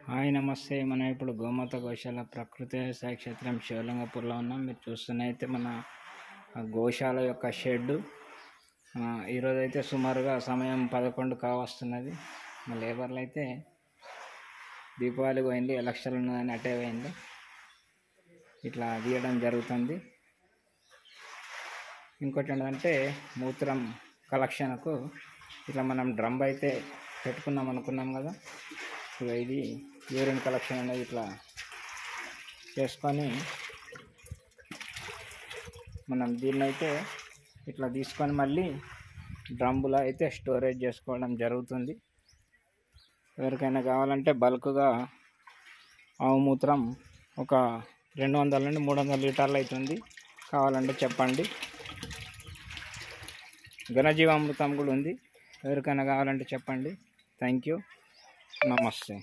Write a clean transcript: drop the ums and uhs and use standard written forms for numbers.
Hi నమస్తే. మనం ఇప్పుడు గోమాత గోశాల ప్రకృతి వ్యవసాయ క్షేత్రం శివలింగపూర్లో ఉన్నాం. మీరు చూస్తున్నైతే మన గోశాల యొక్క షెడ్. ఈరోజైతే సుమారుగా సమయం 11 కావస్తున్నది. మా లేబర్లు అయితే దీపావళి పోయింది, ఎలక్షన్లు ఉన్నదని అటే పోయింది. ఇట్లా తీయడం జరుగుతుంది. ఇంకోటి ఏంటంటే మూత్రం కలెక్షన్కు ఇట్లా మనం డ్రమ్ అయితే పెట్టుకున్నాం అనుకున్నాం కదా. ఇది యూరిన్ కలెక్షన్ అనేది ఇట్లా చేసుకొని మనం దీన్నైతే ఇట్లా తీసుకొని మళ్ళీ డ్రమ్ములో అయితే స్టోరేజ్ చేసుకోవడం జరుగుతుంది. ఎవరికైనా కావాలంటే బల్క్గా ఆవు మూత్రం ఒక 200 నుండి 300 లీటర్లు అవుతుంది. కావాలంటే చెప్పండి. ఘనజీవామృతం కూడా ఉంది. ఎవరికైనా కావాలంటే చెప్పండి. Thank you. నమస్తే.